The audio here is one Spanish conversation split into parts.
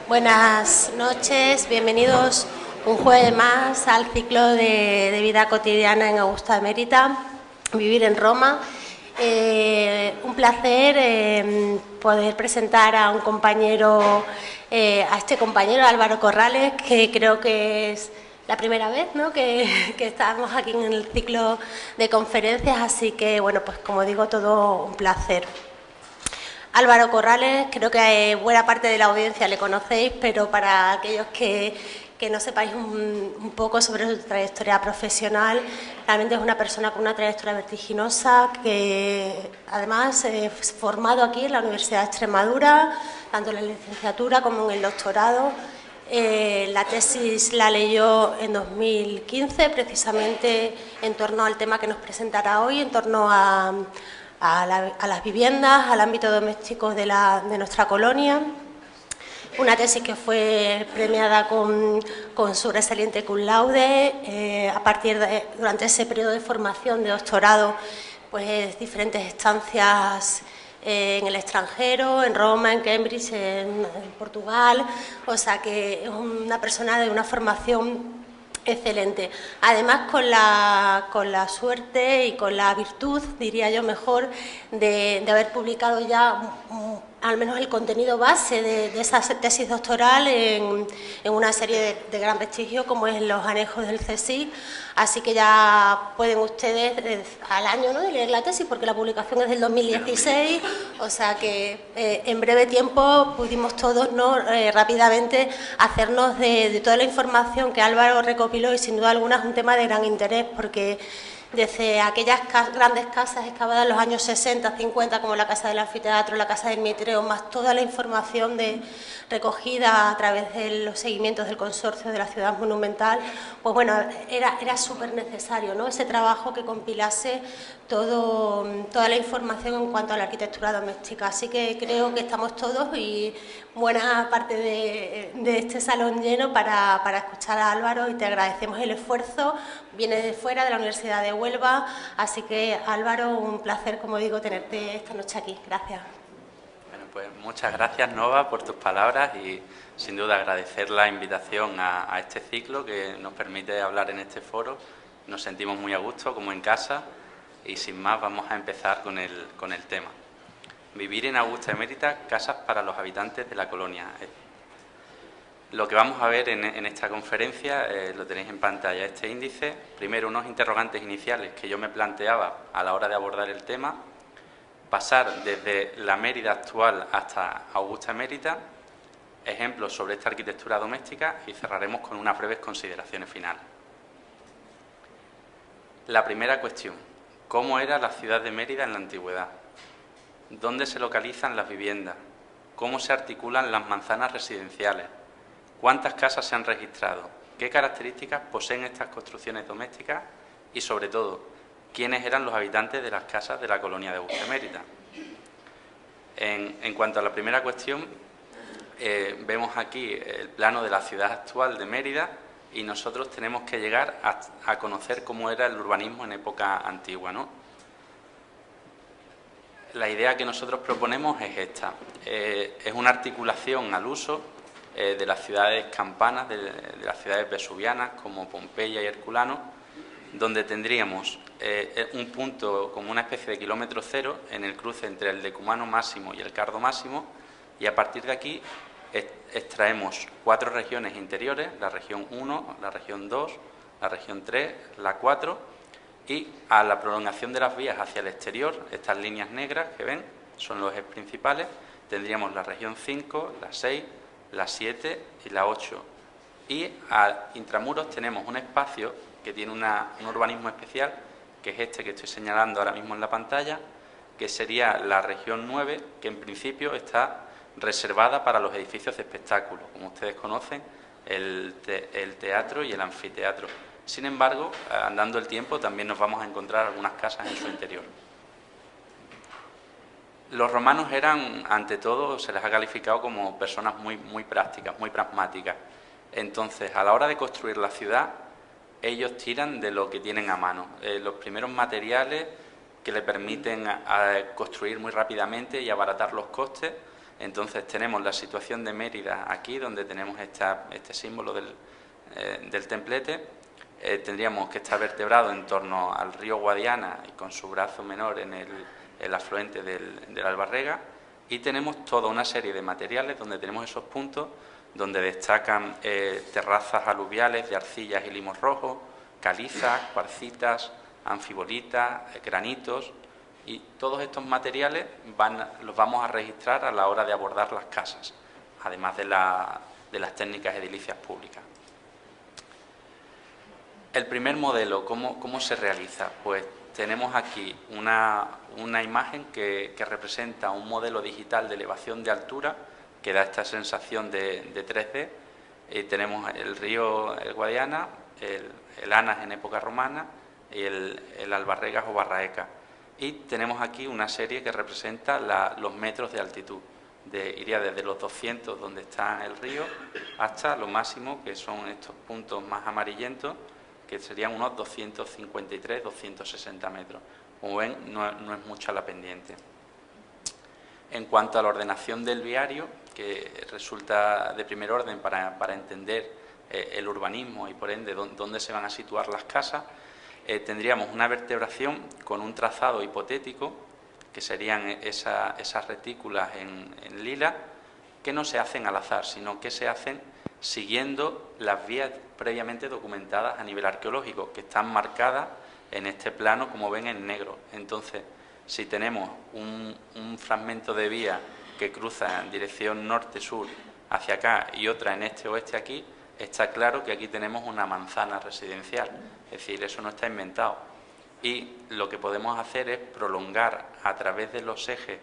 Buenas noches, bienvenidos un jueves más al ciclo de vida cotidiana en Augusta Emerita, Vivir en Roma. Un placer poder presentar a un compañero, a este compañero Álvaro Corrales, que creo que es la primera vez, ¿no?, que estamos aquí en el ciclo de conferencias, así que, bueno, pues como digo, todo un placer. Álvaro Corrales, creo que buena parte de la audiencia le conocéis, pero para aquellos que no sepáis un poco sobre su trayectoria profesional, realmente es una persona con una trayectoria vertiginosa que además es formado aquí en la Universidad de Extremadura, tanto en la licenciatura como en el doctorado. La tesis la leyó en 2015, precisamente en torno al tema que nos presentará hoy, en torno a las viviendas, al ámbito doméstico de nuestra colonia. Una tesis que fue premiada con sobresaliente cum laude. Durante ese periodo de formación de doctorado, pues diferentes estancias en el extranjero, en Roma, en Cambridge, en Portugal. O sea que es una persona de una formación excelente. Además, con la suerte y con la virtud, diría yo mejor, de haber publicado ya al menos el contenido base de esa tesis doctoral en una serie de gran prestigio como es los anejos del CSIC. Así que ya pueden ustedes al año, ¿no?, de leer la tesis, porque la publicación es del 2016, o sea que en breve tiempo pudimos todos, ¿no?, rápidamente hacernos de toda la información que Álvaro recopiló, y sin duda alguna es un tema de gran interés, porque desde aquellas grandes casas excavadas en los años 60, 50, como la Casa del Anfiteatro, la Casa del Mitreo, más toda la información recogida a través de los seguimientos del Consorcio de la Ciudad Monumental, pues bueno, era súper necesario, ¿no?, ese trabajo que compilase toda la información en cuanto a la arquitectura doméstica. Así que creo que estamos todos y buena parte de este salón lleno para escuchar a Álvaro, y te agradecemos el esfuerzo. Viene de fuera, de la Universidad de Huelva, así que Álvaro, un placer, como digo, tenerte esta noche aquí. Gracias. Bueno, pues muchas gracias, Nova, por tus palabras, y sin duda agradecer la invitación a este ciclo que nos permite hablar en este foro. Nos sentimos muy a gusto, como en casa, y sin más vamos a empezar con el tema. Vivir en Augusta Emerita, casas para los habitantes de la colonia. Lo que vamos a ver en esta conferencia, lo tenéis en pantalla, este índice. Primero, unos interrogantes iniciales que yo me planteaba a la hora de abordar el tema, pasar desde la Mérida actual hasta Augusta Emerita, ejemplos sobre esta arquitectura doméstica, y cerraremos con unas breves consideraciones finales. La primera cuestión: ¿cómo era la ciudad de Mérida en la antigüedad? ¿Dónde se localizan las viviendas? ¿Cómo se articulan las manzanas residenciales? ¿Cuántas casas se han registrado? ¿Qué características poseen estas construcciones domésticas? Y, sobre todo, ¿quiénes eran los habitantes de las casas de la colonia de Augusta Emerita? En cuanto a la primera cuestión, vemos aquí el plano de la ciudad actual de Mérida, y nosotros tenemos que llegar a conocer cómo era el urbanismo en época antigua, ¿no? La idea que nosotros proponemos es esta. Es una articulación al uso de las ciudades campanas, de las ciudades vesuvianas como Pompeya y Herculano, donde tendríamos un punto como una especie de kilómetro cero en el cruce entre el decumano máximo y el cardo máximo, y a partir de aquí extraemos 4 regiones interiores: la región 1, la región 2, la región 3, la 4, y a la prolongación de las vías hacia el exterior, estas líneas negras que ven son los ejes principales, tendríamos la región 5, la 6, la 7 y la 8. Y a intramuros tenemos un espacio que tiene un urbanismo especial, que es este que estoy señalando ahora mismo en la pantalla, que sería la región 9, que en principio está reservada para los edificios de espectáculo, como ustedes conocen, el teatro y el anfiteatro. Sin embargo, andando el tiempo, también nos vamos a encontrar algunas casas en su interior. Los romanos eran, ante todo, se les ha calificado como personas muy prácticas, muy pragmáticas. Entonces, a la hora de construir la ciudad, ellos tiran de lo que tienen a mano. Los primeros materiales que le permiten construir muy rápidamente y abaratar los costes Entonces tenemos la situación de Mérida aquí, donde tenemos este símbolo del templete. Tendríamos que estar vertebrado en torno al río Guadiana y con su brazo menor en el afluente del Albarrega, y tenemos toda una serie de materiales donde tenemos esos puntos donde destacan terrazas aluviales de arcillas y limos rojos, calizas, cuarcitas, anfibolitas, granitos, y todos estos materiales los vamos a registrar a la hora de abordar las casas, además de las técnicas edilicias públicas. El primer modelo, ¿cómo se realiza? Pues tenemos aquí una imagen que representa un modelo digital de elevación de altura que da esta sensación de 3D. Tenemos el río el Guadiana, el Anas en época romana y el Albarregas o Barraeca. Y tenemos aquí una serie que representa los metros de altitud. Iría desde los 200, donde está el río, hasta lo máximo, que son estos puntos más amarillentos, que serían unos 253, 260 metros. Como ven, no es mucha la pendiente. En cuanto a la ordenación del viario, que resulta de primer orden para entender el urbanismo y por ende dónde se van a situar las casas, tendríamos una vertebración con un trazado hipotético, que serían esas retículas en lila, que no se hacen al azar, sino que se hacen siguiendo las vías previamente documentadas a nivel arqueológico, que están marcadas en este plano, como ven, en negro. Entonces, si tenemos un fragmento de vía que cruza en dirección norte-sur hacia acá y otra en este-oeste aquí, está claro que aquí tenemos una manzana residencial, es decir, eso no está inventado. Y lo que podemos hacer es prolongar a través de los ejes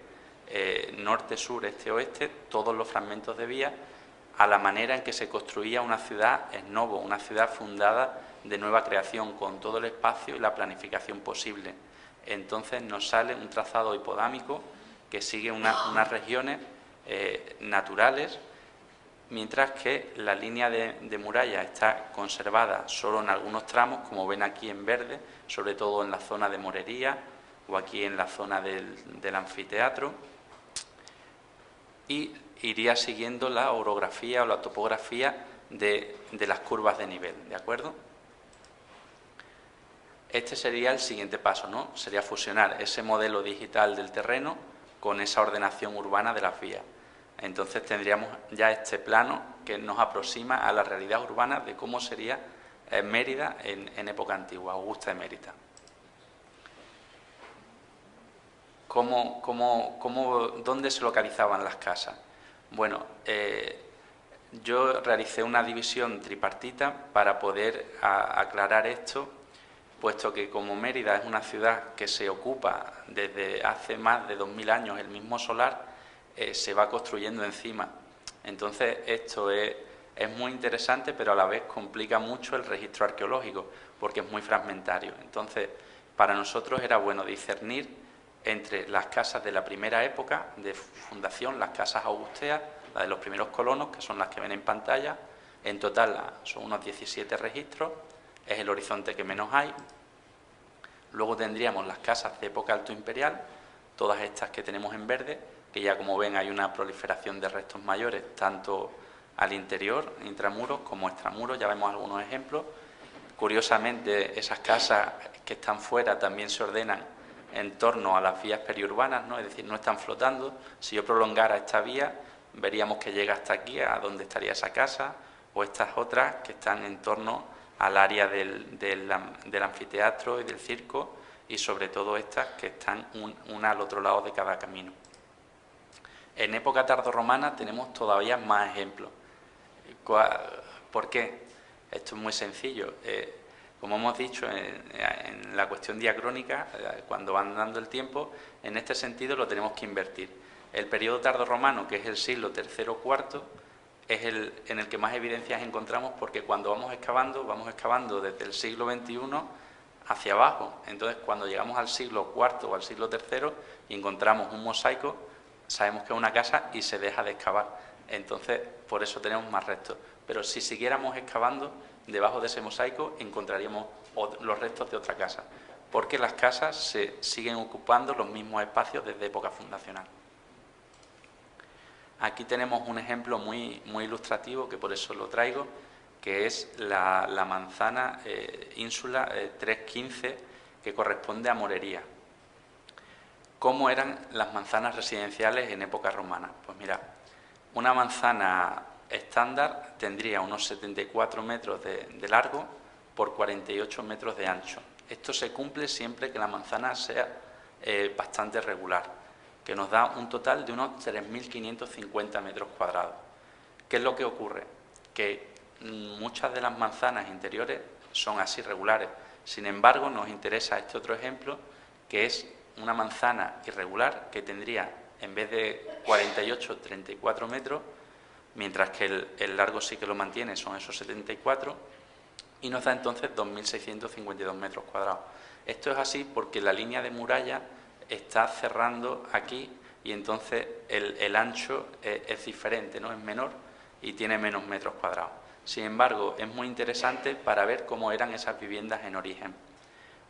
norte-sur, este-oeste, todos los fragmentos de vía a la manera en que se construía una ciudad ex novo, una ciudad fundada de nueva creación, con todo el espacio y la planificación posible. Entonces nos sale un trazado hipodámico que sigue unas regiones naturales, mientras que la línea de muralla está conservada solo en algunos tramos, como ven aquí en verde, sobre todo en la zona de Morería o aquí en la zona del anfiteatro, y iría siguiendo la orografía o la topografía de las curvas de nivel, ¿de acuerdo? Este sería el siguiente paso, ¿no? Sería fusionar ese modelo digital del terreno con esa ordenación urbana de las vías. Entonces tendríamos ya este plano que nos aproxima a la realidad urbana de cómo sería Mérida en época antigua, Augusta de Mérida. ¿Dónde se localizaban las casas? Bueno, yo realicé una división tripartita para poder aclarar esto, puesto que como Mérida es una ciudad que se ocupa desde hace más de 2000 años el mismo solar, se va construyendo encima. Entonces esto es muy interesante, pero a la vez complica mucho el registro arqueológico, porque es muy fragmentario. Entonces, para nosotros era bueno discernir entre las casas de la primera época de fundación, las casas augusteas, las de los primeros colonos, que son las que ven en pantalla. En total son unos 17 registros, es el horizonte que menos hay. Luego tendríamos las casas de época alto imperial, todas estas que tenemos en verde, que ya como ven hay una proliferación de restos mayores, tanto al interior, intramuros, como extramuros, ya vemos algunos ejemplos. Curiosamente, esas casas que están fuera también se ordenan en torno a las vías periurbanas, ¿no? Es decir, no están flotando. Si yo prolongara esta vía, veríamos que llega hasta aquí, a donde estaría esa casa, o estas otras que están en torno al área del anfiteatro y del circo, y sobre todo estas que están una al otro lado de cada camino. En época tardorromana tenemos todavía más ejemplos. ¿Por qué? Esto es muy sencillo. Como hemos dicho en la cuestión diacrónica, cuando van dando el tiempo, en este sentido lo tenemos que invertir. El periodo tardorromano, que es el siglo III o IV, es en el que más evidencias encontramos, porque cuando vamos excavando desde el siglo XXI hacia abajo. Entonces, cuando llegamos al siglo IV o al siglo III y encontramos un mosaico, sabemos que es una casa y se deja de excavar. Entonces, por eso tenemos más restos. Pero si siguiéramos excavando, debajo de ese mosaico encontraríamos los restos de otra casa, porque las casas se siguen ocupando los mismos espacios desde época fundacional. Aquí tenemos un ejemplo muy ilustrativo, que por eso lo traigo, que es la manzana ínsula 315, que corresponde a Morería. ¿Cómo eran las manzanas residenciales en época romana? Pues mira, una manzana estándar tendría unos 74 metros de largo por 48 metros de ancho. Esto se cumple siempre que la manzana sea bastante regular, que nos da un total de unos 3.550 metros cuadrados. ¿Qué es lo que ocurre? Que muchas de las manzanas interiores son así regulares. Sin embargo, nos interesa este otro ejemplo, que es una manzana irregular que tendría, en vez de 48, 34 metros, mientras que el largo sí que lo mantiene, son esos 74, y nos da entonces 2.652 metros cuadrados. Esto es así porque la línea de muralla está cerrando aquí y entonces el ancho es diferente, ¿no? Es menor y tiene menos metros cuadrados. Sin embargo, es muy interesante para ver cómo eran esas viviendas en origen.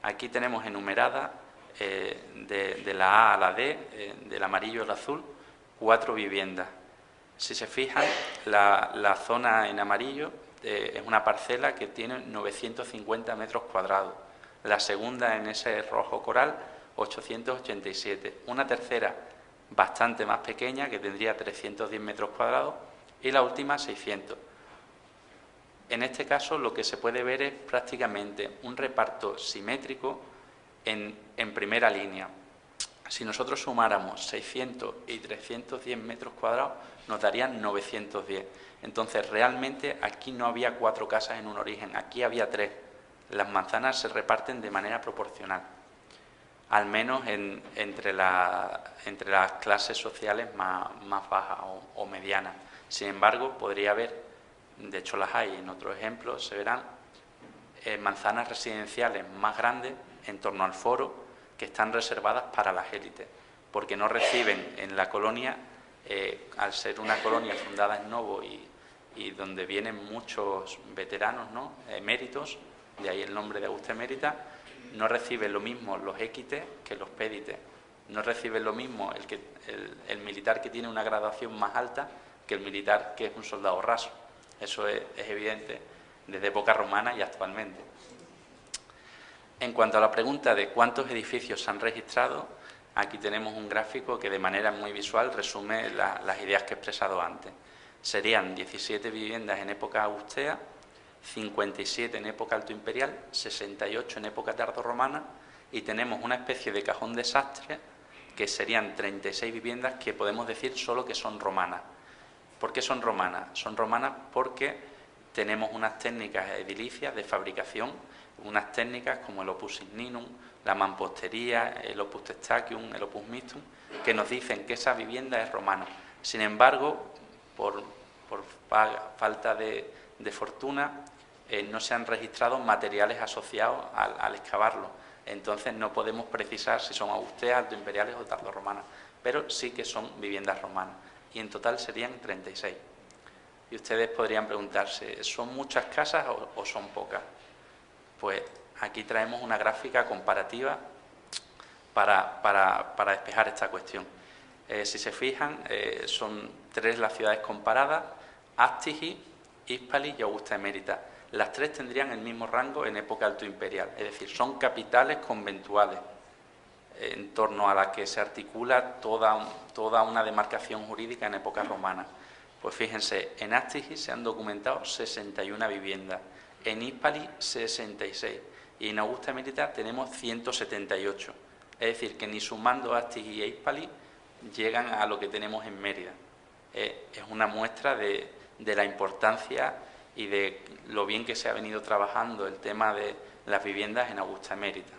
Aquí tenemos enumeradas de la A a la D, del amarillo al azul, 4 viviendas. Si se fijan, la zona en amarillo es una parcela que tiene 950 metros cuadrados. La segunda, en ese rojo coral, 887. Una tercera bastante más pequeña, que tendría 310 metros cuadrados, y la última 600. En este caso lo que se puede ver es prácticamente un reparto simétrico en primera línea. Si nosotros sumáramos 600 y 310 metros cuadrados, nos darían 910. Entonces, realmente aquí no había 4 casas en un origen, aquí había 3. Las manzanas se reparten de manera proporcional, al menos entre las clases sociales más bajas o medianas. Sin embargo, podría haber, de hecho las hay, en otros ejemplos se verán, manzanas residenciales más grandes en torno al foro, que están reservadas para las élites, porque no reciben en la colonia, al ser una colonia fundada en novo y donde vienen muchos veteranos, ¿no? Eméritos, de ahí el nombre de Augusta Emérita, no reciben lo mismo los équites que los pédites, no reciben lo mismo el militar que tiene una graduación más alta que el militar que es un soldado raso. Eso es evidente desde época romana y actualmente. En cuanto a la pregunta de cuántos edificios se han registrado, aquí tenemos un gráfico que de manera muy visual resume las ideas que he expresado antes. Serían 17 viviendas en época augustea, 57 en época altoimperial, 68 en época tardorromana, y tenemos una especie de cajón desastre que serían 36 viviendas que podemos decir solo que son romanas. ¿Por qué son romanas? Son romanas porque tenemos unas técnicas edilicias de fabricación, unas técnicas como el opus signinum, la mampostería, el opus testacium, el opus mixtum, que nos dicen que esa vivienda es romana. Sin embargo, por falta de fortuna, no se han registrado materiales asociados al excavarlo. Entonces no podemos precisar si son augusteas, altoimperiales o tardorromanas, pero sí que son viviendas romanas. Y en total serían 36. Y ustedes podrían preguntarse, ¿son muchas casas o son pocas? Pues aquí traemos una gráfica comparativa para despejar esta cuestión. Si se fijan, son 3 las ciudades comparadas: Astigi, Hispali y Augusta Emérita. Las 3 tendrían el mismo rango en época altoimperial, es decir, son capitales conventuales en torno a la que se articula toda una demarcación jurídica en época romana. Pues fíjense, en Astigi se han documentado 61 viviendas, en Hispali 66 y en Augusta Emérita tenemos 178. Es decir, que ni sumando Astigi e Hispali llegan a lo que tenemos en Mérida. Es una muestra de la importancia y de lo bien que se ha venido trabajando el tema de las viviendas en Augusta Emérita.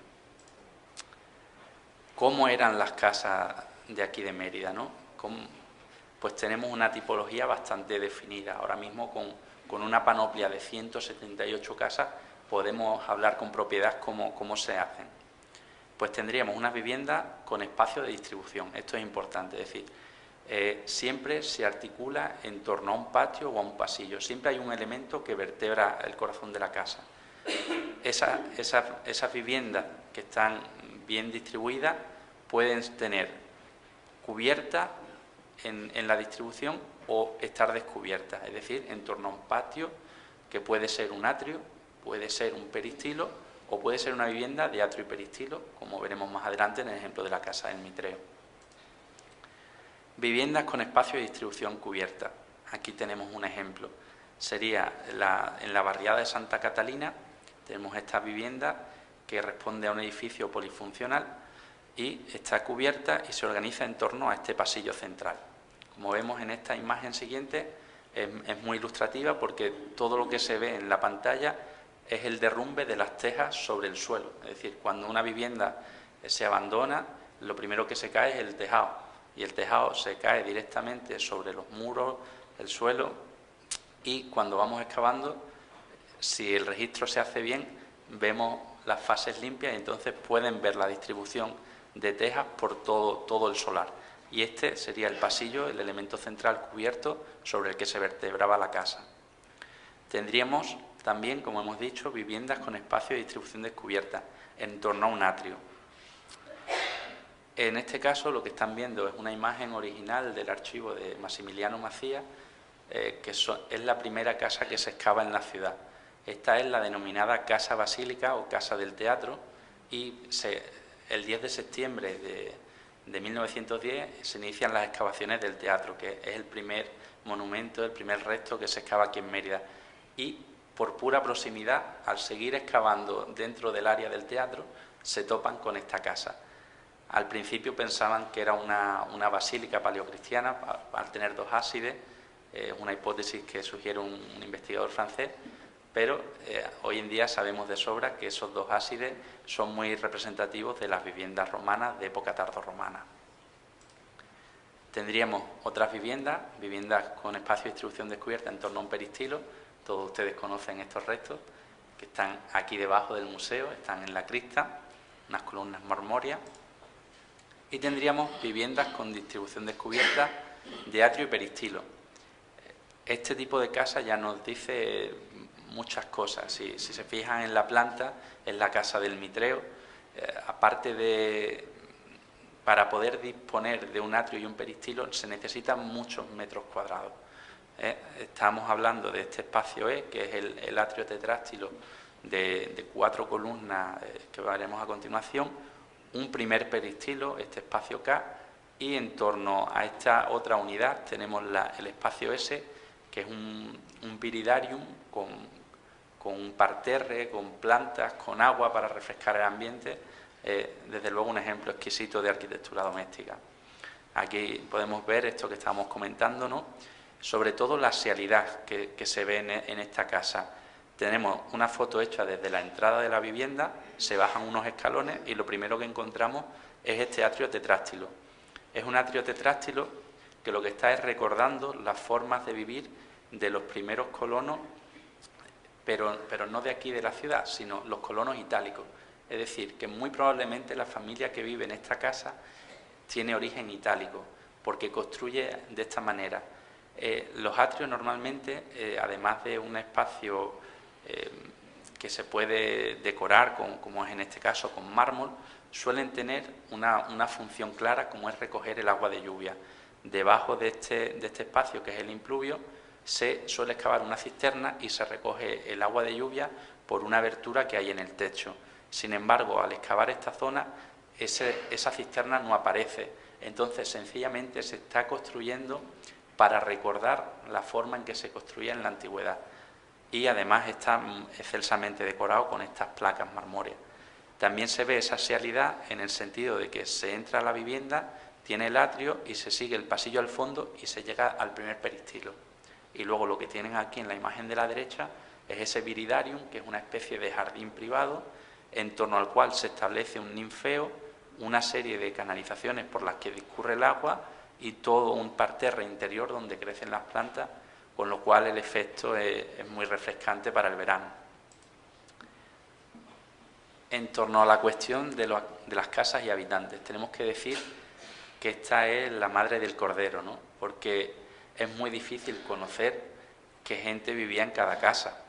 ¿Cómo eran las casas de aquí de Mérida, no? Pues tenemos una tipología bastante definida. Ahora mismo con una panoplia de 178 casas podemos hablar con propiedad cómo se hacen. Pues tendríamos unas viviendas con espacio de distribución. Esto es importante, es decir, siempre se articula en torno a un patio o a un pasillo. Siempre hay un elemento que vertebra el corazón de la casa. Esas viviendas que están bien distribuidas pueden tener cubierta en la distribución o estar descubiertas, es decir, en torno a un patio que puede ser un atrio, puede ser un peristilo o puede ser una vivienda de atrio y peristilo, como veremos más adelante en el ejemplo de la Casa del Mitreo. Viviendas con espacio de distribución cubierta. Aquí tenemos un ejemplo. Sería en la barriada de Santa Catalina, tenemos esta vivienda que responde a un edificio polifuncional y está cubierta y se organiza en torno a este pasillo central. Como vemos en esta imagen siguiente, es muy ilustrativa porque todo lo que se ve en la pantalla es el derrumbe de las tejas sobre el suelo. Es decir, cuando una vivienda se abandona, lo primero que se cae es el tejado, y el tejado se cae directamente sobre los muros, el suelo, y cuando vamos excavando, si el registro se hace bien, vemos las fases limpias y entonces pueden ver la distribución de tejas por todo el solar. Y este sería el pasillo, el elemento central cubierto sobre el que se vertebraba la casa. Tendríamos también, como hemos dicho, viviendas con espacio de distribución descubierta en torno a un atrio. En este caso lo que están viendo es una imagen original del archivo de Maximiliano Macías, que es la primera casa que se excava en la ciudad. Esta es la denominada Casa Basílica o Casa del Teatro y el 10 de septiembre de 1910 se inician las excavaciones del teatro, que es el primer monumento, el primer resto que se excava aquí en Mérida. Y por pura proximidad, al seguir excavando dentro del área del teatro, se topan con esta casa. Al principio pensaban que era una basílica paleocristiana, al tener dos ábsides, una hipótesis que sugiere un investigador francés, pero hoy en día sabemos de sobra que esos dos ábsides son muy representativos de las viviendas romanas de época tardorromana. Tendríamos otras viviendas con espacio de distribución descubierta en torno a un peristilo. Todos ustedes conocen estos restos, que están aquí debajo del museo, están en la cripta, unas columnas marmóreas. Y tendríamos viviendas con distribución descubierta de atrio y peristilo. Este tipo de casa ya nos dice muchas cosas. Si se fijan en la planta, es la Casa del Mitreo. Para poder disponer de un atrio y un peristilo se necesitan muchos metros cuadrados. Estamos hablando de este espacio E, que es el atrio tetrástilo de 4 columnas que veremos a continuación, un primer peristilo, este espacio K, y en torno a esta otra unidad tenemos el espacio S, que es un viridarium con un parterre, con plantas, con agua para refrescar el ambiente, desde luego un ejemplo exquisito de arquitectura doméstica. Aquí podemos ver esto que estábamos comentando, ¿no? Sobre todo la axialidad que se ve en esta casa. Tenemos una foto hecha desde la entrada de la vivienda, se bajan unos escalones y lo primero que encontramos es este atrio tetrástilo. Es un atrio tetrástilo que lo que está es recordando las formas de vivir de los primeros colonos, pero no de aquí de la ciudad, sino los colonos itálicos. Es decir, que muy probablemente la familia que vive en esta casa tiene origen itálico, porque construye de esta manera. Los atrios normalmente, además de un espacio que se puede decorar, como es en este caso con mármol, suelen tener una función clara, como es recoger el agua de lluvia. Debajo de este espacio, que es el impluvio, se suele excavar una cisterna y se recoge el agua de lluvia por una abertura que hay en el techo. Sin embargo, al excavar esta zona, esa cisterna no aparece. Entonces, sencillamente se está construyendo para recordar la forma en que se construía en la antigüedad. Y además está excelsamente decorado con estas placas marmóreas. También se ve esa axialidad en el sentido de que se entra a la vivienda, tiene el atrio y se sigue el pasillo al fondo y se llega al primer peristilo. Y luego lo que tienen aquí en la imagen de la derecha es ese viridarium, que es una especie de jardín privado en torno al cual se establece un ninfeo, una serie de canalizaciones por las que discurre el agua y todo un parterre interior donde crecen las plantas, con lo cual el efecto es muy refrescante para el verano. En torno a la cuestión de las casas y habitantes, tenemos que decir que esta es la madre del cordero, ¿no? Porque es muy difícil conocer qué gente vivía en cada casa.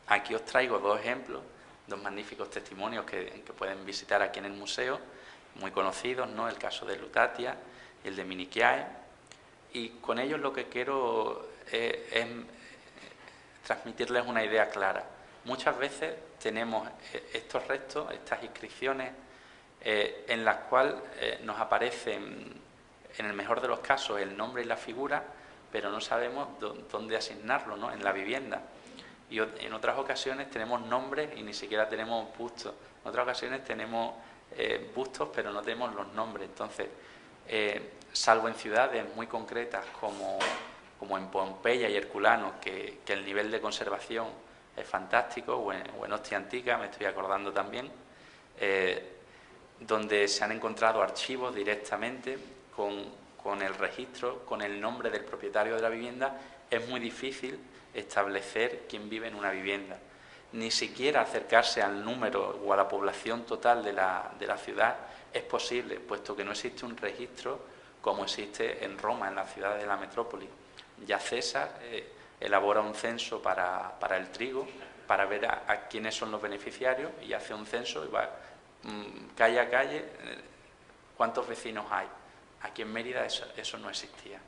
Aquí os traigo dos ejemplos, dos magníficos testimonios que pueden visitar aquí en el museo, muy conocidos, ¿no? El caso de Lutatia y el de Minichiae. y con ellos lo que quiero es transmitirles una idea clara. Muchas veces tenemos estos restos, estas inscripciones, en las cuales nos aparecen, en el mejor de los casos, el nombre y la figura, pero no sabemos dónde asignarlo, ¿no?, en la vivienda. Y en otras ocasiones tenemos nombres y ni siquiera tenemos bustos. En otras ocasiones tenemos bustos, pero no tenemos los nombres. Entonces, salvo en ciudades muy concretas como en Pompeya y Herculano, que el nivel de conservación es fantástico, o en Ostia Antica, me estoy acordando también, donde se han encontrado archivos directamente con el registro, con el nombre del propietario de la vivienda, es muy difícil establecer quién vive en una vivienda. Ni siquiera acercarse al número o a la población total de la ciudad es posible, puesto que no existe un registro como existe en Roma, en la ciudad de la metrópoli. Ya César elabora un censo para el trigo, para ver a quiénes son los beneficiarios, y hace un censo y va calle a calle cuántos vecinos hay. Aquí en Mérida eso no existía.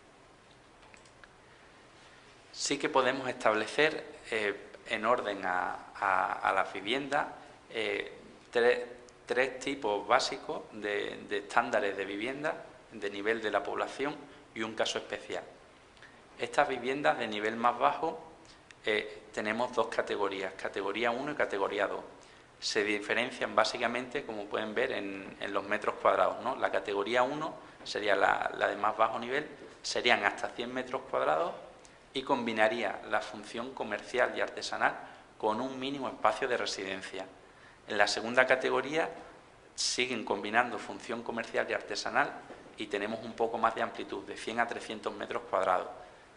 Sí que podemos establecer en orden a las viviendas tres tipos básicos de estándares de vivienda, de nivel de la población, y un caso especial. Estas viviendas de nivel más bajo tenemos dos categorías, categoría 1 y categoría 2. Se diferencian básicamente, como pueden ver, en los metros cuadrados, ¿no? La categoría 1 sería la de más bajo nivel, serían hasta 100 metros cuadrados y combinaría la función comercial y artesanal con un mínimo espacio de residencia. En la segunda categoría siguen combinando función comercial y artesanal y tenemos un poco más de amplitud, de 100 a 300 metros cuadrados.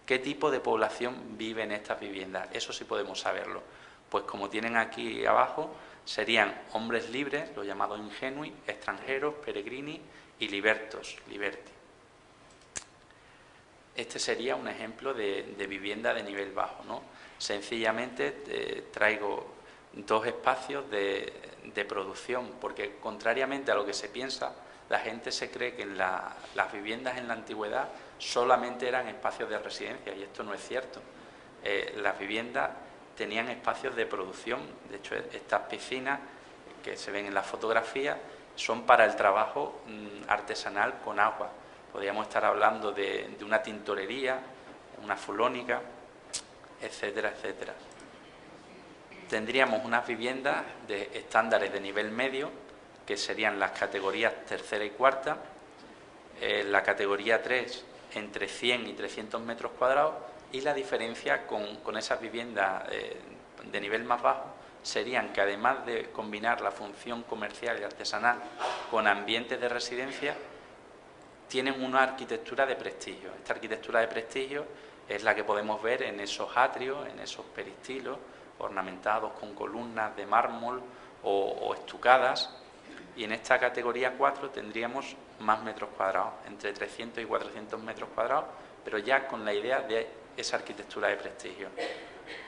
¿Qué tipo de población vive en estas viviendas? Eso sí podemos saberlo. Pues como tienen aquí abajo, serían hombres libres, los llamados ingenui, extranjeros, peregrini y libertos, liberti. Este sería un ejemplo de vivienda de nivel bajo, ¿no? Sencillamente traigo dos espacios de producción, porque contrariamente a lo que se piensa, la gente se cree que las viviendas en la antigüedad solamente eran espacios de residencia, y esto no es cierto. Las viviendas tenían espacios de producción. De hecho, estas piscinas que se ven en la fotografía son para el trabajo artesanal con agua. Podríamos estar hablando de una tintorería, una fulónica, etcétera, etcétera. Tendríamos unas viviendas de estándares de nivel medio, que serían las categorías tercera y cuarta, la categoría 3 entre 100 y 300 metros cuadrados, y la diferencia con esas viviendas de nivel más bajo serían que, además de combinar la función comercial y artesanal con ambientes de residencia, tienen una arquitectura de prestigio. Esta arquitectura de prestigio es la que podemos ver en esos atrios, en esos peristilos ornamentados con columnas de mármol o estucadas, y en esta categoría 4 tendríamos más metros cuadrados, entre 300 y 400 metros cuadrados, pero ya con la idea de esa arquitectura de prestigio.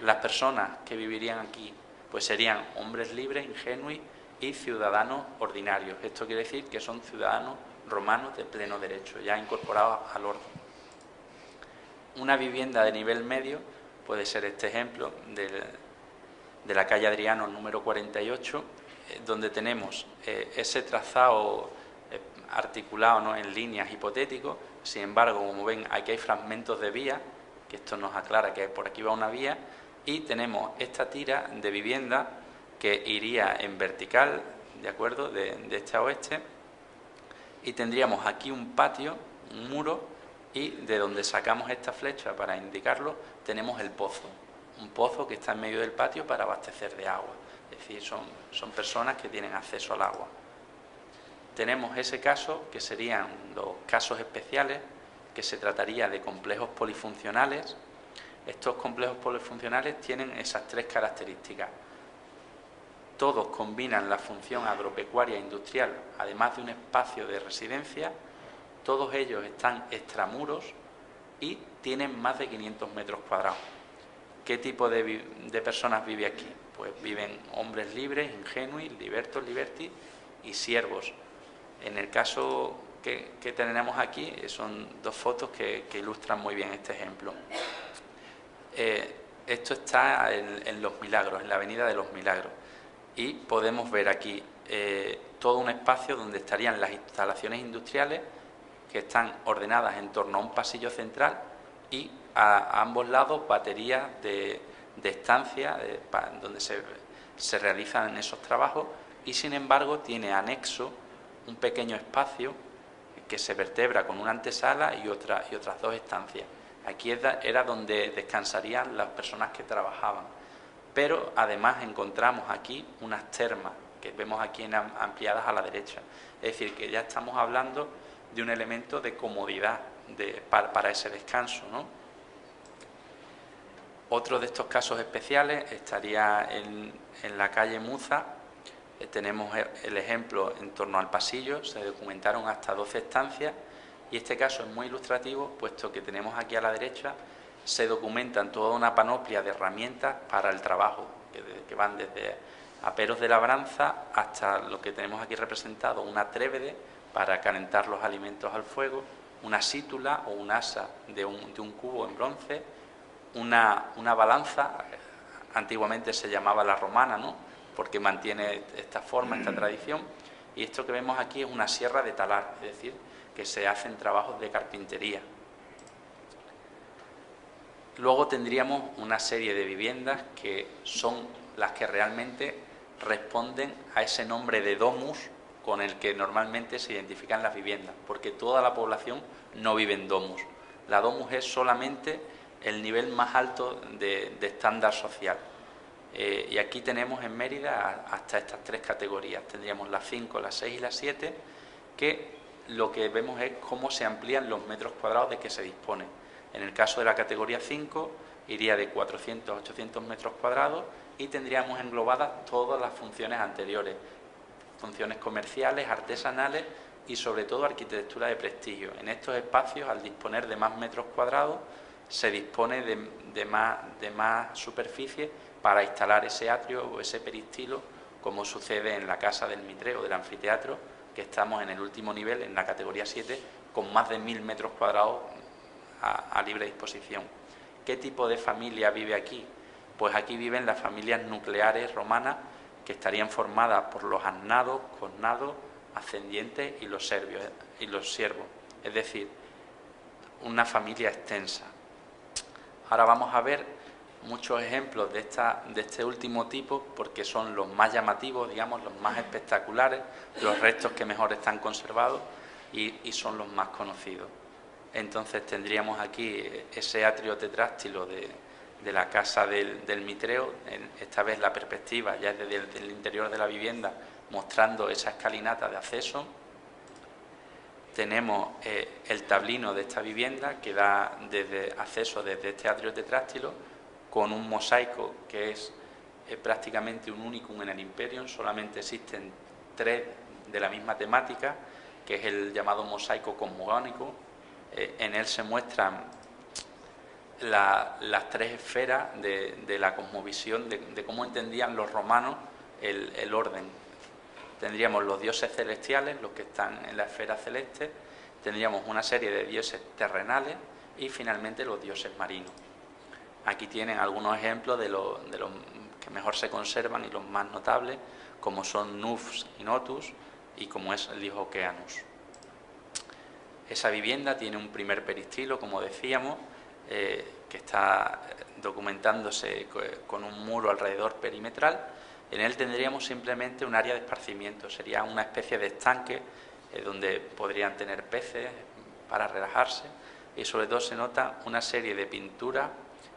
Las personas que vivirían aquí pues serían hombres libres, ingenui y ciudadanos ordinarios. Esto quiere decir que son ciudadanos romanos de pleno derecho, ya incorporados al orden. Una vivienda de nivel medio puede ser este ejemplo de la calle Adriano número 48, donde tenemos ese trazado articulado, ¿no?, en líneas hipotéticos. Sin embargo, como ven, aquí hay fragmentos de vía, que esto nos aclara que por aquí va una vía, y tenemos esta tira de vivienda que iría en vertical, ¿de acuerdo?, de este a oeste, y tendríamos aquí un patio, un muro, y de donde sacamos esta flecha para indicarlo tenemos el pozo, un pozo que está en medio del patio para abastecer de agua. Es decir, son personas que tienen acceso al agua. Tenemos ese caso, que serían los casos especiales, que se trataría de complejos polifuncionales. Estos complejos polifuncionales tienen esas tres características. Todos combinan la función agropecuaria e industrial, además de un espacio de residencia. Todos ellos están extramuros y tienen más de 500 metros cuadrados. ¿Qué tipo de personas vive aquí? Pues viven hombres libres, ingenui, libertos, liberti y siervos. En el caso que tenemos aquí son dos fotos que ilustran muy bien este ejemplo. Esto está en Los Milagros, en la Avenida de los Milagros, y podemos ver aquí todo un espacio donde estarían las instalaciones industriales que están ordenadas en torno a un pasillo central y a ambos lados baterías de estancia donde se realizan esos trabajos, y sin embargo tiene anexo un pequeño espacio que se vertebra con una antesala y otras dos estancias. Aquí era donde descansarían las personas que trabajaban, pero además encontramos aquí unas termas que vemos aquí ampliadas a la derecha. Es decir, que ya estamos hablando de un elemento de comodidad para ese descanso, ¿no? Otro de estos casos especiales estaría en la calle Muza. Tenemos el ejemplo en torno al pasillo, se documentaron hasta 12 estancias, y este caso es muy ilustrativo, puesto que tenemos aquí a la derecha, se documentan toda una panoplia de herramientas para el trabajo, que van desde aperos de labranza hasta lo que tenemos aquí representado, una trévede para calentar los alimentos al fuego, una sítula o un asa de un cubo en bronce, una balanza, antiguamente se llamaba la romana, ¿no?, porque mantiene esta forma, esta tradición, y esto que vemos aquí es una sierra de talar, es decir, que se hacen trabajos de carpintería. Luego tendríamos una serie de viviendas que son las que realmente responden a ese nombre de domus con el que normalmente se identifican las viviendas, porque toda la población no vive en domus. La domus es solamente el nivel más alto de estándar social. Y aquí tenemos en Mérida hasta estas tres categorías. Tendríamos las 5, las 6 y las 7, que lo que vemos es cómo se amplían los metros cuadrados de que se dispone. En el caso de la categoría 5 iría de 400 a 800 metros cuadrados y tendríamos englobadas todas las funciones anteriores, funciones comerciales, artesanales y sobre todo arquitectura de prestigio. En estos espacios, al disponer de más metros cuadrados, se dispone de más superficie para instalar ese atrio o ese peristilo, como sucede en la Casa del Mitreo, del anfiteatro, que estamos en el último nivel, en la categoría 7, con más de 1000 metros cuadrados a libre disposición. ¿Qué tipo de familia vive aquí? Pues aquí viven las familias nucleares romanas, que estarían formadas por los asnados, cosnados, ascendientes y los siervos, es decir, una familia extensa. Ahora vamos a ver muchos ejemplos de este último tipo, porque son los más llamativos, digamos, los más espectaculares, los restos que mejor están conservados y son los más conocidos. Entonces tendríamos aquí ese atrio tetrástilo de la Casa del Mitreo, esta vez la perspectiva ya es desde el interior de la vivienda, mostrando esa escalinata de acceso. Tenemos el tablino de esta vivienda que da acceso desde este atrio tetrástilo, con un mosaico que es prácticamente un unicum en el Imperium. Solamente existen 3 de la misma temática, que es el llamado mosaico cosmogónico. En él se muestran las 3 esferas de la cosmovisión, de cómo entendían los romanos el orden. Tendríamos los dioses celestiales, los que están en la esfera celeste, tendríamos una serie de dioses terrenales y finalmente los dioses marinos. Aquí tienen algunos ejemplos de los que mejor se conservan y los más notables, como son Nufs y Notus y como es el dios Oceanus. Esa vivienda tiene un primer peristilo, como decíamos, que está documentándose con un muro alrededor perimetral. En él tendríamos simplemente un área de esparcimiento, sería una especie de estanque donde podrían tener peces para relajarse, y sobre todo se nota una serie de pinturas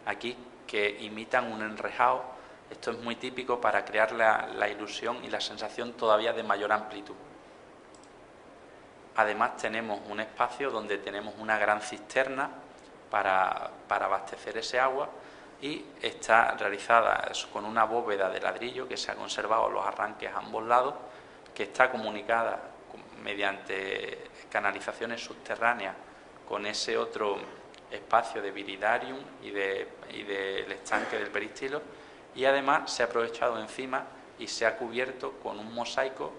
aquí que imitan un enrejado. Esto es muy típico para crear la ilusión y la sensación todavía de mayor amplitud. Además tenemos un espacio donde tenemos una gran cisterna para abastecer ese agua, y está realizada con una bóveda de ladrillo que se ha conservado los arranques a ambos lados, que está comunicada mediante canalizaciones subterráneas con ese otro espacio de viridarium y del estanque del peristilo, y además se ha aprovechado encima y se ha cubierto con un mosaico,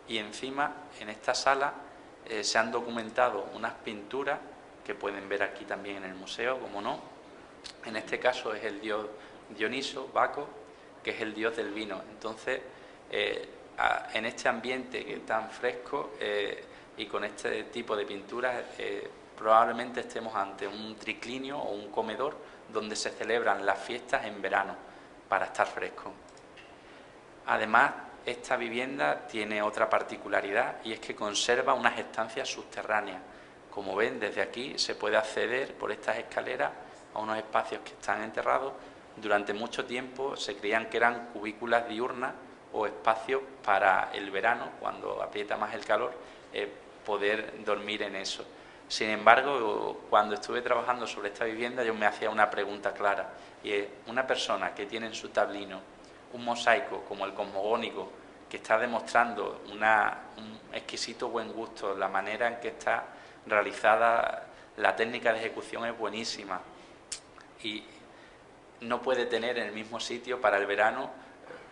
y encima en esta sala se han documentado unas pinturas que pueden ver aquí también en el museo, como no. En este caso es el dios Dioniso, Baco, que es el dios del vino. Entonces, en este ambiente que es tan fresco y con este tipo de pinturas, probablemente estemos ante un triclinio o un comedor donde se celebran las fiestas en verano para estar fresco. Además, esta vivienda tiene otra particularidad y es que conserva unas estancias subterráneas. Como ven, desde aquí se puede acceder por estas escaleras a unos espacios que están enterrados. Durante mucho tiempo se creían que eran cubículas diurnas o espacios para el verano, cuando aprieta más el calor, poder dormir en eso. Sin embargo, cuando estuve trabajando sobre esta vivienda, yo me hacía una pregunta clara, y es: una persona que tiene en su tablino un mosaico como el cosmogónico, que está demostrando un exquisito buen gusto, la manera en que está realizada, la técnica de ejecución es buenísima, y no puede tener en el mismo sitio para el verano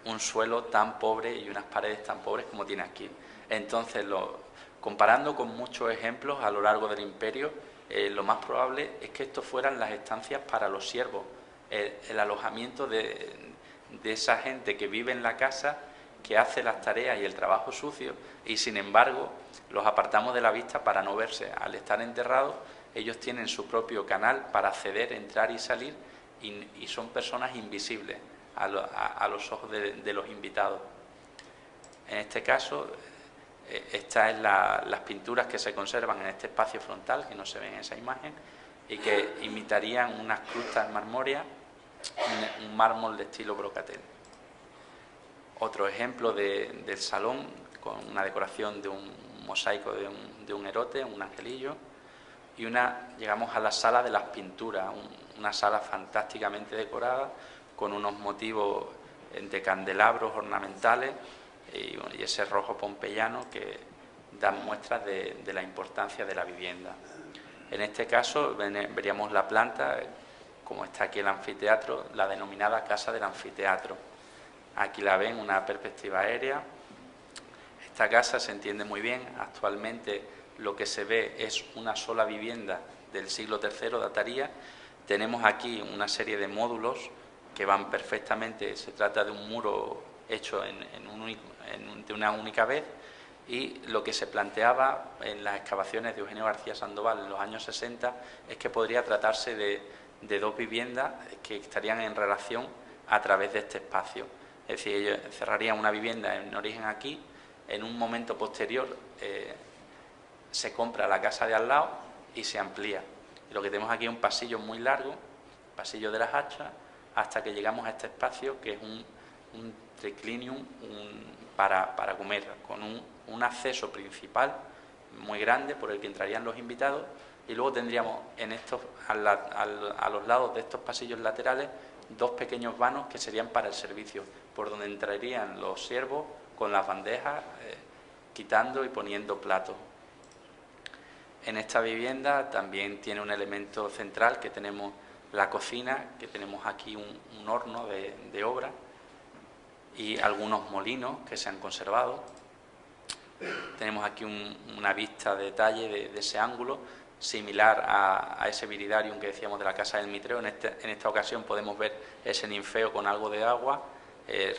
un suelo tan pobre y unas paredes tan pobres como tiene aquí. Entonces, comparando con muchos ejemplos a lo largo del imperio, lo más probable es que estos fueran las estancias para los siervos, el alojamiento de esa gente que vive en la casa, que hace las tareas y el trabajo sucio, y sin embargo los apartamos de la vista para no verse. Al estar enterrados, ellos tienen su propio canal para acceder, entrar y salir, y son personas invisibles a los ojos de los invitados. En este caso, estas son las pinturas que se conservan en este espacio frontal, que no se ven en esa imagen, y que imitarían unas crustas marmóreas, un mármol de estilo Brocatel. Otro ejemplo del salón, con una decoración de un mosaico de un erote, un angelillo, y llegamos a la sala de las pinturas, una sala fantásticamente decorada, con unos motivos de candelabros ornamentales y ese rojo pompeyano que dan muestras de la importancia de la vivienda. En este caso veríamos la planta, como está aquí el anfiteatro, la denominada Casa del Anfiteatro. Aquí la ven, una perspectiva aérea. Esta casa se entiende muy bien. Actualmente lo que se ve es una sola vivienda del siglo III, dataría. Tenemos aquí una serie de módulos que van perfectamente. Se trata de un muro hecho de una única vez, y lo que se planteaba en las excavaciones de Eugenio García Sandoval en los años 60 es que podría tratarse de dos viviendas que estarían en relación a través de este espacio. Es decir, ellos cerrarían una vivienda en origen aquí, en un momento posterior se compra la casa de al lado y se amplía. Y lo que tenemos aquí es un pasillo muy largo, pasillo de las hachas, hasta que llegamos a este espacio que es un triclinium para comer, con un acceso principal muy grande por el que entrarían los invitados, y luego tendríamos a los lados de estos pasillos laterales dos pequeños vanos que serían para el servicio, por donde entrarían los siervos con las bandejas, quitando y poniendo platos. En esta vivienda también tiene un elemento central, que tenemos la cocina, que tenemos aquí un horno de obra y algunos molinos que se han conservado. Tenemos aquí una vista de detalle de ese ángulo, similar a ese viridarium que decíamos de la Casa del Mitreo. En esta ocasión podemos ver ese ninfeo con algo de agua,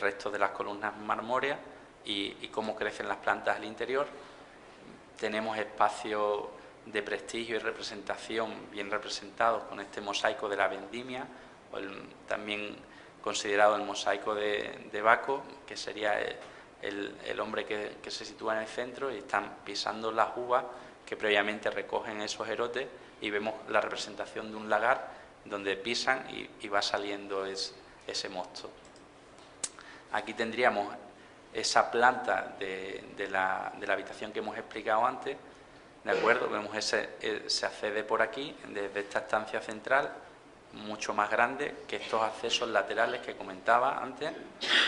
restos de las columnas marmóreas y cómo crecen las plantas al interior. Tenemos espacios de prestigio y representación bien representados con este mosaico de la Vendimia, también considerado el mosaico de Baco, que sería el hombre que se sitúa en el centro, y están pisando las uvas que previamente recogen esos erotes, y vemos la representación de un lagar donde pisan y va saliendo ese mosto. Aquí tendríamos esa planta de la habitación que hemos explicado antes, ¿de acuerdo? Vemos se accede por aquí, desde esta estancia central, mucho más grande que estos accesos laterales que comentaba antes,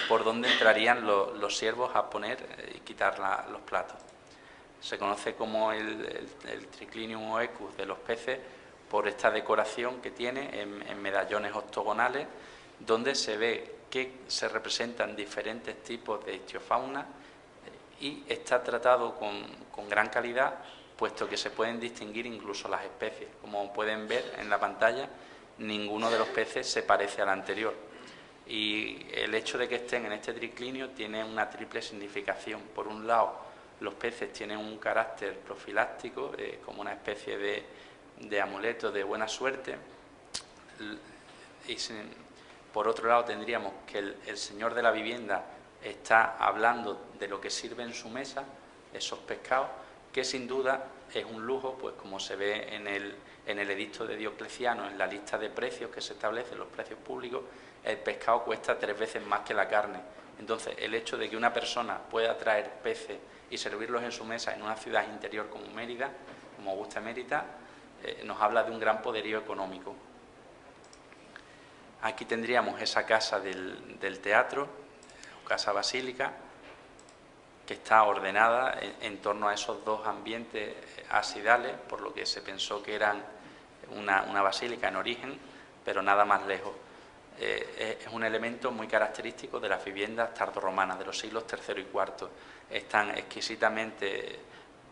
por donde entrarían los siervos a poner y quitar los platos. Se conoce como el triclinium oecus de los peces por esta decoración que tiene en medallones octogonales, donde se ve que se representan diferentes tipos de ictiofauna, y está tratado con gran calidad puesto que se pueden distinguir incluso las especies. Como pueden ver en la pantalla, ninguno de los peces se parece al anterior. Y el hecho de que estén en este triclinio tiene una triple significación. Por un lado, los peces tienen un carácter profiláctico, como una especie de amuleto de buena suerte. Y por otro lado, tendríamos que el señor de la vivienda está hablando de lo que sirve en su mesa, esos pescados, que sin duda es un lujo, pues como se ve en el edicto de Diocleciano, en la lista de precios que se establecen, los precios públicos, el pescado cuesta 3 veces más que la carne. Entonces, el hecho de que una persona pueda traer peces y servirlos en su mesa en una ciudad interior como Mérida, como Augusta Mérida, nos habla de un gran poderío económico. Aquí tendríamos esa casa del teatro, casa basílica, que está ordenada en torno a esos dos ambientes absidales, por lo que se pensó que eran una basílica en origen, pero nada más lejos. Es un elemento muy característico de las viviendas tardorromanas de los siglos III y IV. Están exquisitamente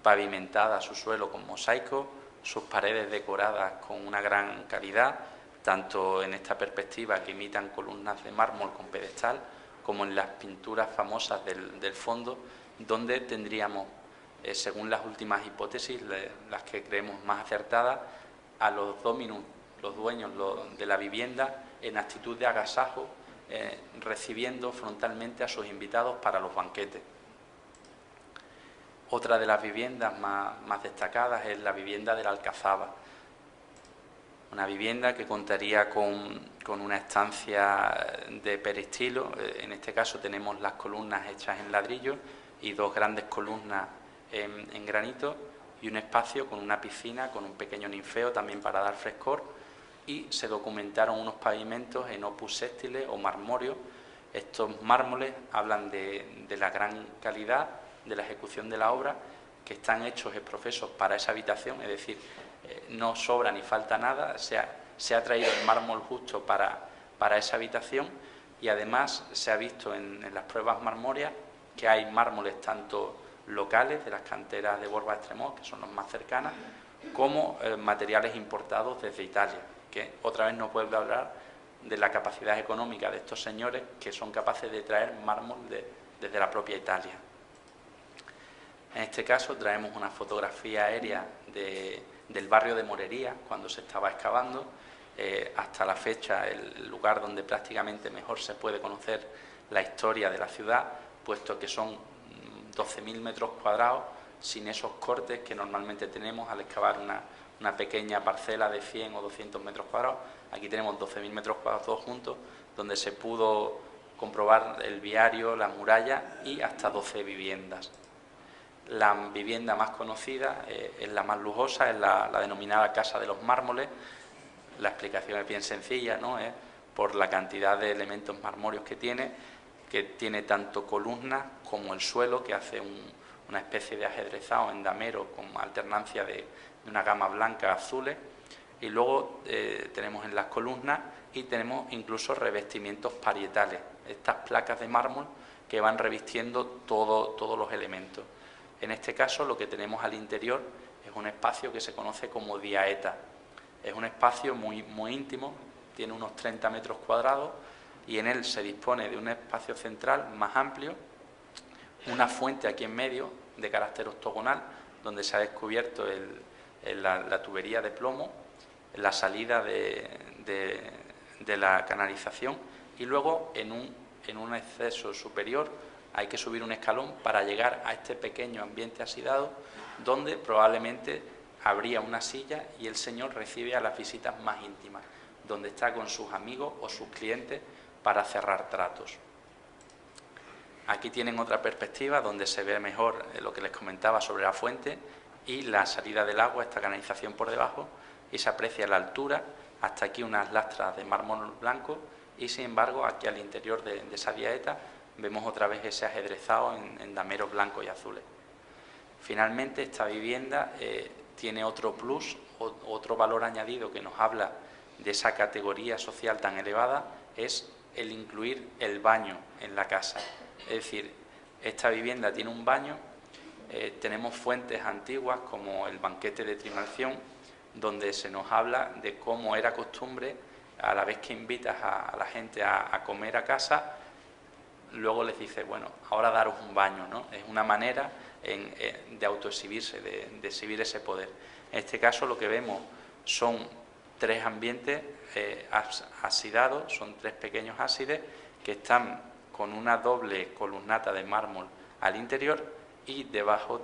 pavimentadas su suelo con mosaicos, sus paredes decoradas con una gran calidad, tanto en esta perspectiva que imitan columnas de mármol con pedestal, como en las pinturas famosas del fondo, donde tendríamos, según las últimas hipótesis, las que creemos más acertadas, a los dominus, los dueños de la vivienda, en actitud de agasajo, recibiendo frontalmente a sus invitados para los banquetes. Otra de las viviendas más destacadas es la vivienda de la Alcazaba, una vivienda que contaría con una estancia de peristilo. En este caso tenemos las columnas hechas en ladrillo y dos grandes columnas en granito, y un espacio con una piscina, con un pequeño ninfeo también para dar frescor, y se documentaron unos pavimentos en opus sextiles o marmóreos. Estos mármoles hablan de la gran calidad de la ejecución de la obra, que están hechos exprofesos para esa habitación, es decir, no sobra ni falta nada, se ha traído el mármol justo para esa habitación, y además se ha visto en las pruebas marmóreas que hay mármoles tanto locales de las canteras de Borba Extremós, que son los más cercanas, como materiales importados desde Italia, que otra vez nos vuelve a hablar de la capacidad económica de estos señores, que son capaces de traer mármol desde la propia Italia. En este caso traemos una fotografía aérea del barrio de Morería, cuando se estaba excavando. Hasta la fecha el lugar donde prácticamente mejor se puede conocer la historia de la ciudad, puesto que son 12.000 metros cuadrados, sin esos cortes que normalmente tenemos al excavar una pequeña parcela de 100 o 200 metros cuadrados. Aquí tenemos 12.000 metros cuadrados todos juntos, donde se pudo comprobar el viario, la muralla y hasta 12 viviendas. La vivienda más conocida es la más lujosa, es la denominada Casa de los Mármoles. La explicación es bien sencilla, ¿no? Es por la cantidad de elementos marmóreos que tiene tanto columnas como el suelo, que hace una especie de ajedrezado en damero con alternancia de una gama blanca a azules. Y luego tenemos en las columnas y tenemos incluso revestimientos parietales, estas placas de mármol que van revistiendo todos los elementos. En este caso lo que tenemos al interior es un espacio que se conoce como diaeta. Es un espacio muy íntimo, tiene unos 30 metros cuadrados, y en él se dispone de un espacio central más amplio, una fuente aquí en medio de carácter octogonal, donde se ha descubierto la tubería de plomo, la salida de la canalización, y luego en un exceso superior hay que subir un escalón para llegar a este pequeño ambiente asidado, donde probablemente habría una silla y el señor recibe a las visitas más íntimas, donde está con sus amigos o sus clientes para cerrar tratos. Aquí tienen otra perspectiva donde se ve mejor lo que les comentaba sobre la fuente y la salida del agua, esta canalización por debajo, y se aprecia la altura, hasta aquí unas lastras de mármol blanco, y sin embargo aquí al interior de esa diaeta vemos otra vez ese ajedrezado en dameros blancos y azules. Finalmente, esta vivienda tiene otro plus, otro valor añadido que nos habla de esa categoría social tan elevada, es el incluir el baño en la casa. Es decir, esta vivienda tiene un baño Tenemos fuentes antiguas como el banquete de Trimalción, donde se nos habla de cómo era costumbre, a la vez que invitas a la gente a comer a casa, luego les dices, bueno, ahora daros un baño, ¿no? Es una manera de autoexhibirse, de exhibir ese poder. En este caso lo que vemos son 3 ambientes ácidados, son 3 pequeños ácides que están con una doble columnata de mármol al interior, y debajo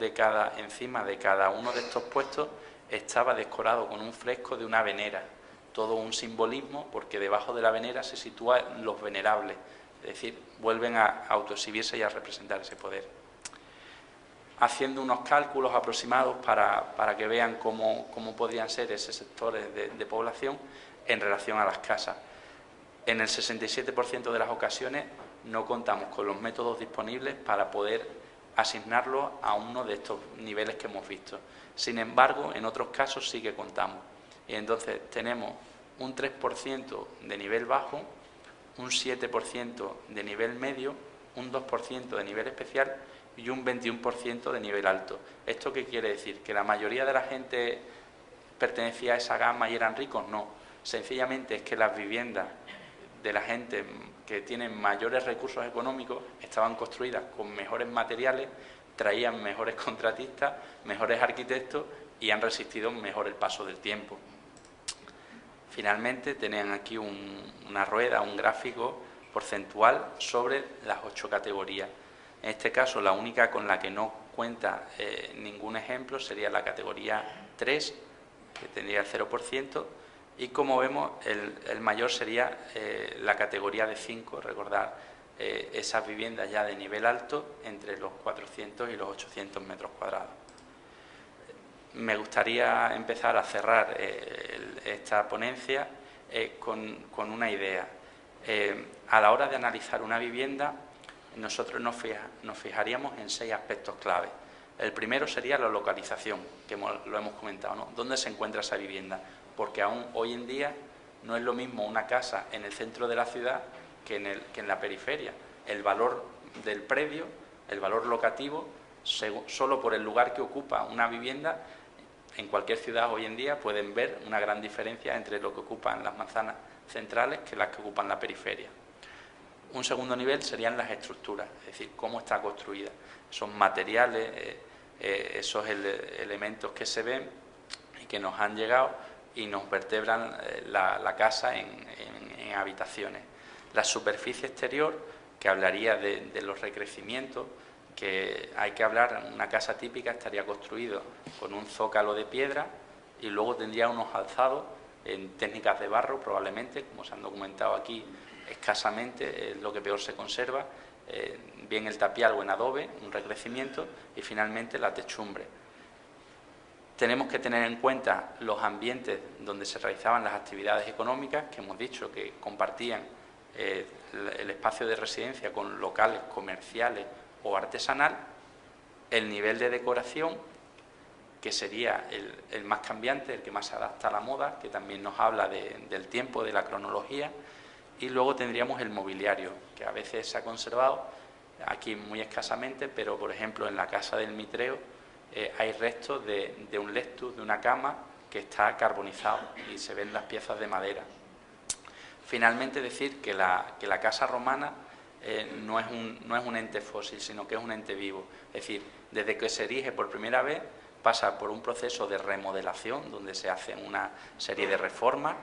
encima de cada uno de estos puestos estaba decorado con un fresco de una venera, todo un simbolismo, porque debajo de la venera se sitúan los venerables, es decir, vuelven a autoexhibirse y a representar ese poder. Haciendo unos cálculos aproximados para que vean cómo podrían ser esos sectores de población en relación a las casas. En el 67% de las ocasiones no contamos con los métodos disponibles para poder asignarlo a uno de estos niveles que hemos visto. Sin embargo, en otros casos sí que contamos. Y entonces tenemos un 3% de nivel bajo, un 7% de nivel medio, un 2% de nivel especial y un 21% de nivel alto. ¿Esto qué quiere decir? ¿Que la mayoría de la gente pertenecía a esa gama y eran ricos? No. Sencillamente es que las viviendas de la gente que tienen mayores recursos económicos estaban construidas con mejores materiales, traían mejores contratistas, mejores arquitectos y han resistido mejor el paso del tiempo. Finalmente tenían aquí una rueda, un gráfico porcentual sobre las 8 categorías. En este caso la única con la que no cuenta ningún ejemplo sería la categoría 3, que tendría el 0%, y como vemos el mayor sería la categoría de 5, recordar esas viviendas ya de nivel alto entre los 400 y los 800 metros cuadrados. Me gustaría empezar a cerrar esta ponencia con una idea. A la hora de analizar una vivienda, nosotros nos fijaríamos en 6 aspectos clave. El primero sería la localización, que lo hemos comentado, ¿no? ¿Dónde se encuentra esa vivienda? Porque aún hoy en día no es lo mismo una casa en el centro de la ciudad que en la periferia. El valor del predio, el valor locativo, solo por el lugar que ocupa una vivienda, en cualquier ciudad hoy en día pueden ver una gran diferencia entre lo que ocupan las manzanas centrales que las que ocupan la periferia. Un segundo nivel serían las estructuras, es decir, cómo está construida. Esos materiales, esos elementos que se ven y que nos han llegado y nos vertebran la casa en habitaciones. La superficie exterior, que hablaría de los recrecimientos, que hay que hablar, una casa típica estaría construida con un zócalo de piedra y luego tendría unos alzados en técnicas de barro, probablemente, como se han documentado aquí escasamente, es lo que peor se conserva, bien el tapial o en adobe, un recrecimiento, y finalmente la techumbre. Tenemos que tener en cuenta los ambientes donde se realizaban las actividades económicas, que hemos dicho que compartían el espacio de residencia con locales comerciales o artesanal, el nivel de decoración, que sería el más cambiante, el que más se adapta a la moda, que también nos habla del tiempo, de la cronología, y luego tendríamos el mobiliario, que a veces se ha conservado, aquí muy escasamente, pero por ejemplo en la Casa del Mitreo hay restos de un lectus, de una cama, que está carbonizado y se ven las piezas de madera. Finalmente decir que la casa romana no es un ente fósil, sino que es un ente vivo. Es decir, desde que se erige por primera vez, pasa por un proceso de remodelación, donde se hace una serie de reformas,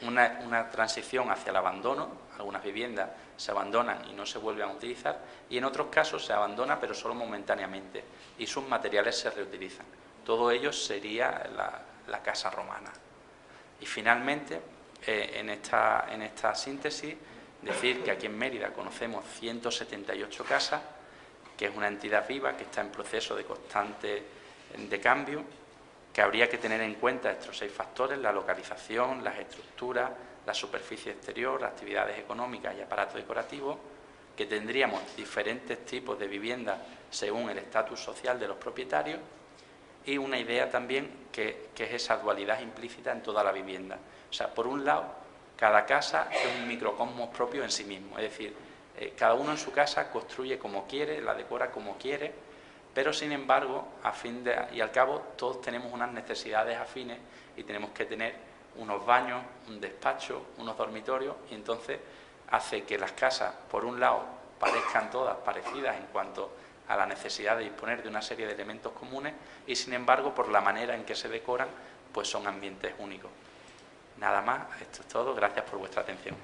una transición hacia el abandono. Algunas viviendas se abandonan y no se vuelven a utilizar, y en otros casos se abandona, pero solo momentáneamente, y sus materiales se reutilizan. Todo ello sería la casa romana. Y finalmente, en esta síntesis, decir que aquí en Mérida conocemos 178 casas, que es una entidad viva que está en proceso de constante cambio, que habría que tener en cuenta estos 6 factores: la localización, las estructuras, la superficie exterior, actividades económicas y aparato decorativo, que tendríamos diferentes tipos de viviendas según el estatus social de los propietarios, y una idea también que es esa dualidad implícita en toda la vivienda. O sea, por un lado, cada casa es un microcosmos propio en sí mismo, es decir, cada uno en su casa construye como quiere, la decora como quiere, pero sin embargo, a fin y al cabo, todos tenemos unas necesidades afines y tenemos que tener unos baños, un despacho, unos dormitorios, y entonces hace que las casas, por un lado, parezcan todas parecidas en cuanto a la necesidad de disponer de una serie de elementos comunes, y sin embargo, por la manera en que se decoran, pues son ambientes únicos. Nada más, esto es todo, gracias por vuestra atención.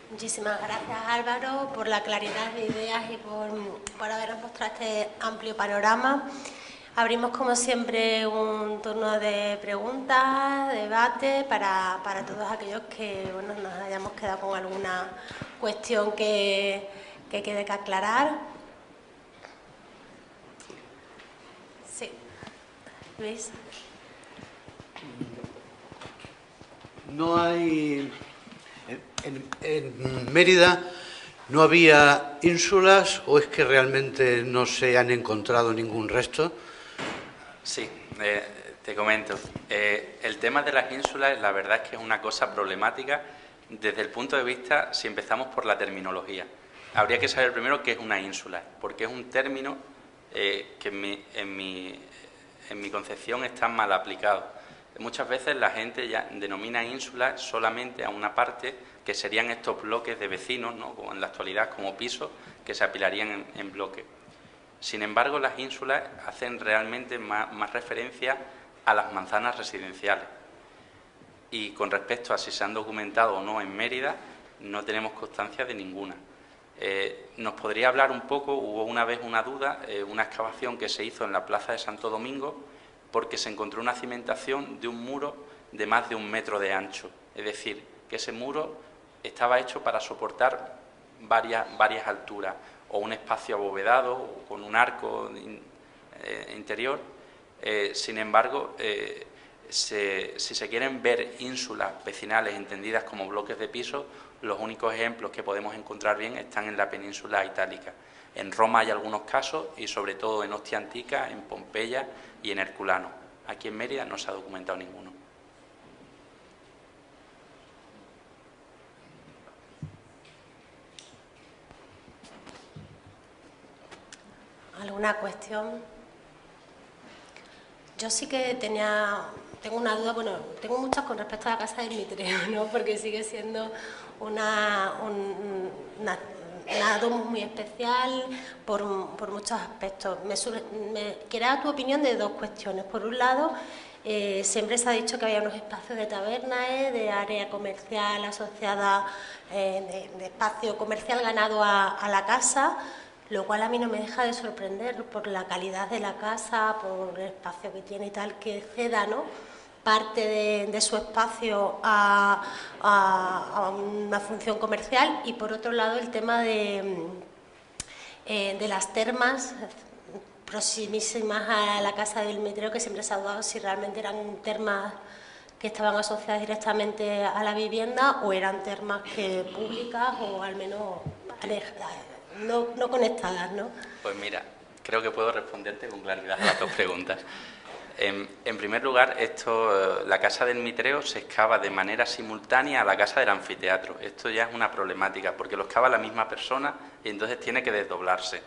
Muchísimas gracias, Álvaro, por la claridad de ideas y por habernos mostrado este amplio panorama. Abrimos, como siempre, un turno de preguntas, debate, para todos aquellos que nos hayamos quedado con alguna cuestión que quede que aclarar. Sí. Luis. No hay... En Mérida no había ínsulas, ¿o es que realmente no se han encontrado ningún resto? Sí, te comento. El tema de las ínsulas, la verdad es que es una cosa problemática desde el punto de vista, si empezamos por la terminología. Habría que saber primero qué es una ínsula, porque es un término que en mi concepción está mal aplicado. Muchas veces la gente ya denomina ínsula solamente a una parte, que serían estos bloques de vecinos, ¿no?, como en la actualidad como pisos, que se apilarían en bloques. Sin embargo, las ínsulas hacen realmente más referencia a las manzanas residenciales. Y con respecto a si se han documentado o no en Mérida, no tenemos constancia de ninguna. Nos podría hablar un poco, hubo una vez una duda, una excavación que se hizo en la plaza de Santo Domingo, porque se encontró una cimentación de un muro de más de 1 metro de ancho. Es decir, que ese muro estaba hecho para soportar varias alturas, o un espacio abovedado, o con un arco interior. Sin embargo, si se quieren ver ínsulas vecinales entendidas como bloques de pisos, los únicos ejemplos que podemos encontrar bien están en la península itálica. En Roma hay algunos casos, y sobre todo en Ostia Antica, en Pompeya y en Herculano. Aquí en Mérida no se ha documentado ninguno. ¿Alguna cuestión? Yo sí que tengo una duda, bueno, tengo muchas con respecto a la casa del Mitreo, ¿no? Porque sigue siendo una domus muy especial por muchos aspectos. Quería tu opinión de dos cuestiones. Por un lado, siempre se ha dicho que había unos espacios de taberna, de área comercial asociada, de espacio comercial ganado a la casa, lo cual a mí no me deja de sorprender por la calidad de la casa, por el espacio que tiene y tal, que ceda, ¿no?, parte de su espacio a una función comercial. Y por otro lado, el tema de las termas proximísimas a la casa del Mitreo, que siempre se ha dudado si realmente eran termas que estaban asociadas directamente a la vivienda o eran termas públicas, o al menos no conectadas, ¿no? Pues mira, creo que puedo responderte con claridad a las dos preguntas. En primer lugar, la casa del Mitreo se excava de manera simultánea a la casa del anfiteatro. Esto ya es una problemática, porque lo excava la misma persona y entonces tiene que desdoblarse.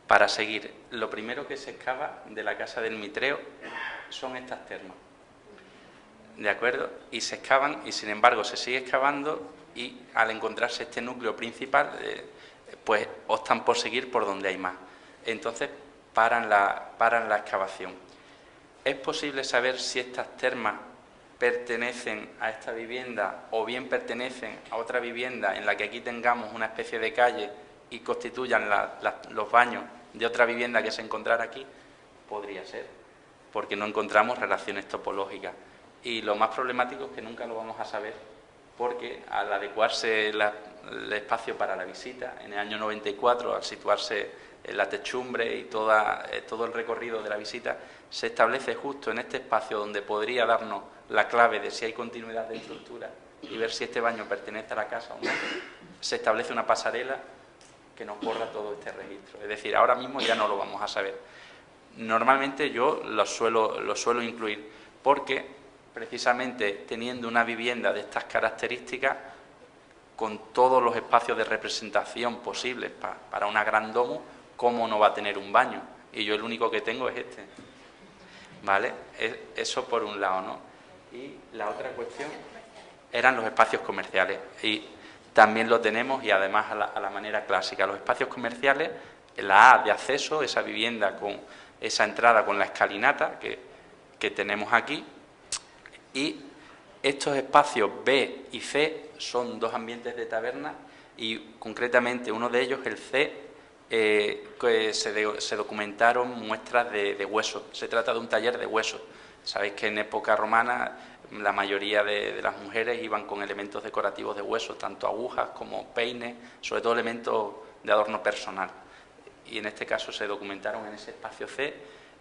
Para seguir, lo primero que se excava de la casa del Mitreo son estas termas, ¿de acuerdo? Y se excavan, y sin embargo se sigue excavando, y al encontrarse este núcleo principal, pues optan por seguir por donde hay más. Entonces paran la excavación. ¿Es posible saber si estas termas pertenecen a esta vivienda o bien pertenecen a otra vivienda en la que aquí tengamos una especie de calle y constituyan los baños de otra vivienda que se encontrara aquí? Podría ser, porque no encontramos relaciones topológicas. Y lo más problemático es que nunca lo vamos a saber, porque al adecuarse el espacio para la visita, en el año 94, al situarse la techumbre y todo el recorrido de la visita, se establece justo en este espacio donde podría darnos la clave de si hay continuidad de estructura y ver si este baño pertenece a la casa o no, se establece una pasarela que nos borra todo este registro. Es decir, ahora mismo ya no lo vamos a saber. Normalmente yo lo suelo incluir porque precisamente teniendo una vivienda de estas características, con todos los espacios de representación posibles para una gran domus, ¿cómo no va a tener un baño? Y yo el único que tengo es este. ¿Vale? Eso por un lado, ¿no? Y la otra cuestión eran los espacios comerciales. Y también lo tenemos, y además a la manera clásica. Los espacios comerciales, la A de acceso, esa vivienda con esa entrada con la escalinata que tenemos aquí, y estos espacios B y C son dos ambientes de taberna, y concretamente uno de ellos, el C, que se documentaron muestras de huesos. Se trata de un taller de huesos. Sabéis que en época romana la mayoría de las mujeres iban con elementos decorativos de huesos, tanto agujas como peines, sobre todo elementos de adorno personal. Y en este caso se documentaron en ese espacio C,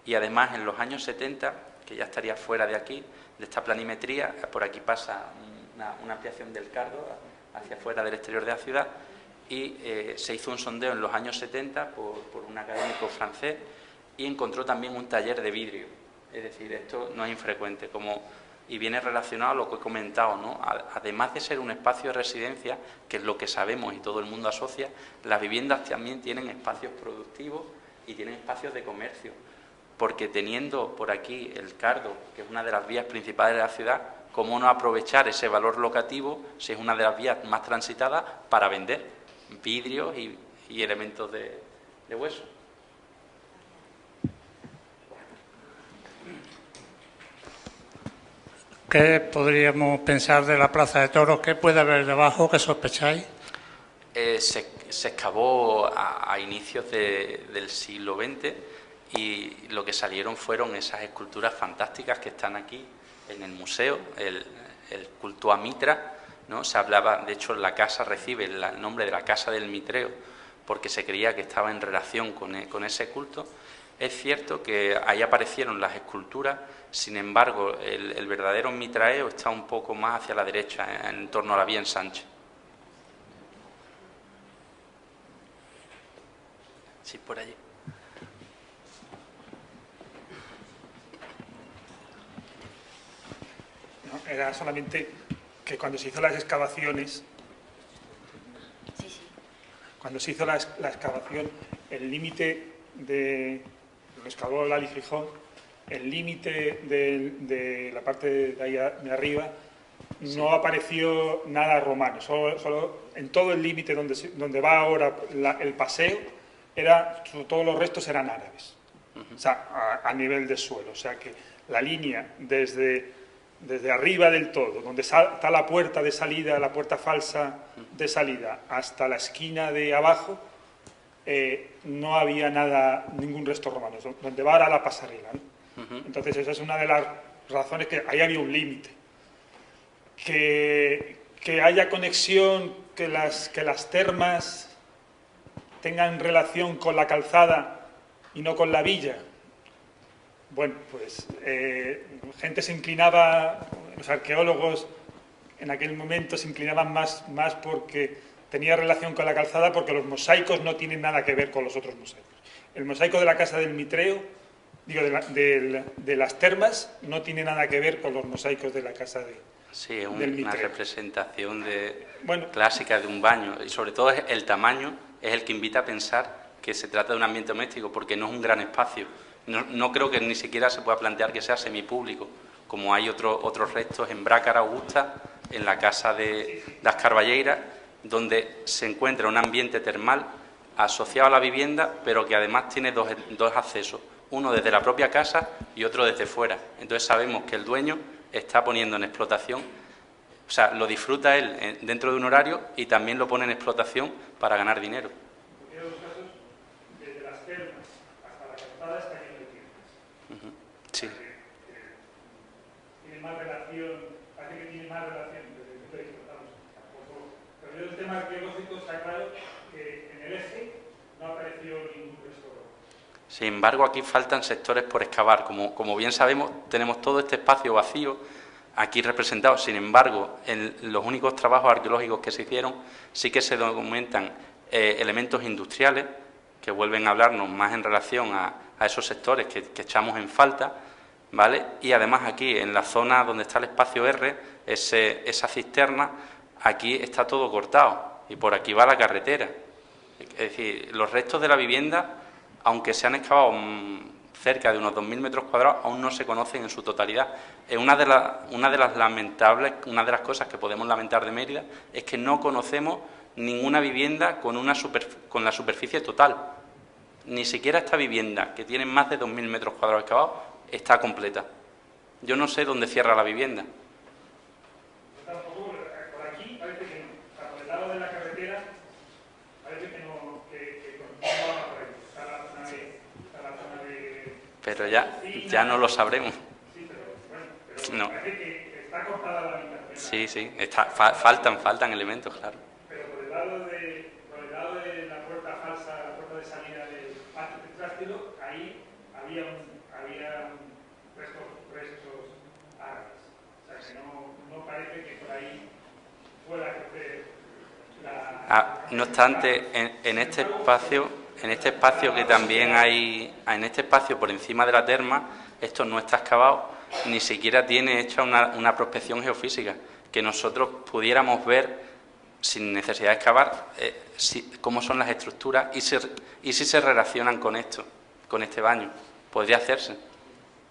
y además en los años 70, que ya estaría fuera de aquí, de esta planimetría, por aquí pasa una ampliación del cardo hacia afuera del exterior de la ciudad, y se hizo un sondeo en los años 70 por un académico francés, y encontró también un taller de vidrio. Es decir, esto no es infrecuente, y viene relacionado a lo que he comentado, ¿no? Además de ser un espacio de residencia, que es lo que sabemos y todo el mundo asocia, las viviendas también tienen espacios productivos y tienen espacios de comercio, porque teniendo por aquí el cardo, que es una de las vías principales de la ciudad, ¿cómo no aprovechar ese valor locativo si es una de las vías más transitadas para vender vidrios y elementos de hueso? ¿Qué podríamos pensar de la Plaza de Toros? ¿Qué puede haber debajo? ¿Qué sospecháis? Se excavó a inicios del siglo XX, y lo que salieron fueron esas esculturas fantásticas que están aquí en el museo, el culto a Mitra, ¿no? Se hablaba, de hecho, la casa recibe el nombre de la Casa del Mitreo, porque se creía que estaba en relación con ese culto. Es cierto que ahí aparecieron las esculturas, sin embargo, el verdadero mitraeo está un poco más hacia la derecha, en torno a la vía Ensanche. Sí, por allí. No, era solamente que cuando se hizo las excavaciones, cuando se hizo la excavación, el límite de lo excavó Lali Gijón, el límite de la parte de ahí de arriba, no apareció nada romano, solo en todo el límite donde va ahora el paseo, todos los restos eran árabes, o sea, a nivel de suelo. O sea que la línea desde arriba del todo, donde está la puerta de salida, la puerta falsa de salida, hasta la esquina de abajo, no había ningún resto romano, donde va ahora la pasarela, ¿no? Entonces esa es una de las razones, que ahí había un límite. Que haya conexión, que las termas tengan relación con la calzada y no con la villa. Bueno, pues gente se inclinaba, los arqueólogos en aquel momento se inclinaban más porque tenía relación con la calzada, porque los mosaicos no tienen nada que ver con los otros mosaicos. El mosaico de la Casa del Mitreo, digo, de las termas, no tiene nada que ver con los mosaicos de la Casa del Mitreo. Una representación clásica de un baño, y sobre todo el tamaño es el que invita a pensar que se trata de un ambiente doméstico, porque no es un gran espacio. No creo que ni siquiera se pueda plantear que sea semipúblico, como hay otros restos en Brácara Augusta, en la casa de las Carballeiras, donde se encuentra un ambiente termal asociado a la vivienda, pero que además tiene dos accesos, uno desde la propia casa y otro desde fuera. Entonces sabemos que el dueño está poniendo en explotación, o sea, lo disfruta él dentro de un horario y también lo pone en explotación para ganar dinero. En los casos, desde las termas hasta la calzada está lleno de tiendas. Sí. Tiene más relación, parece que tiene más relación desde el punto de vista, pero el tema arqueológico está claro que en el eje no apareció ningún resto. Sin embargo, aquí faltan sectores por excavar. Como bien sabemos, tenemos todo este espacio vacío aquí representado. Sin embargo, en los únicos trabajos arqueológicos que se hicieron sí que se documentan elementos industriales que vuelven a hablarnos más en relación a esos sectores que echamos en falta, ¿vale? Y además aquí, en la zona donde está el espacio R, esa cisterna, aquí está todo cortado y por aquí va la carretera. Es decir, los restos de la vivienda, aunque se han excavado cerca de unos 2.000 metros cuadrados, aún no se conocen en su totalidad. Una de las cosas que podemos lamentar de Mérida es que no conocemos ninguna vivienda con la superficie total. Ni siquiera esta vivienda, que tiene más de 2.000 metros cuadrados excavados, está completa. Yo no sé dónde cierra la vivienda. Tampoco, por aquí parece que no. Por el lado de la carretera parece que no, que no va por ahí. Está la zona de... Pero ya no lo sabremos. Sí, pero No. parece que está cortada la habitación. Sí, faltan elementos, claro. Pero por el lado de la puerta falsa, la puerta de salida del patio tetrástico, ahí había restos árabes. O sea, que no parece que por ahí pueda crecer la... No obstante, en este espacio que también hay, en este espacio por encima de la terma, esto no está excavado, ni siquiera tiene hecha una prospección geofísica, que nosotros pudiéramos ver, sin necesidad de excavar, cómo son las estructuras y si se relacionan con esto, con este baño. Podría hacerse.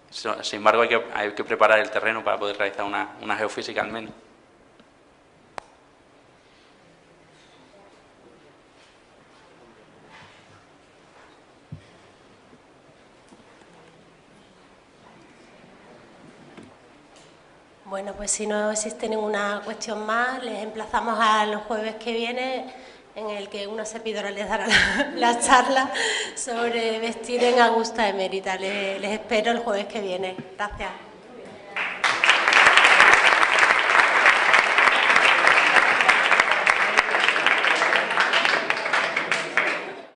Sin embargo, hay que preparar el terreno para poder realizar una geofísica al menos. Bueno, pues si no existe ninguna cuestión más, les emplazamos a los jueves que viene, en el que una servidora les dará la charla sobre vestir en Augusta Emérita. Les espero el jueves que viene. Gracias.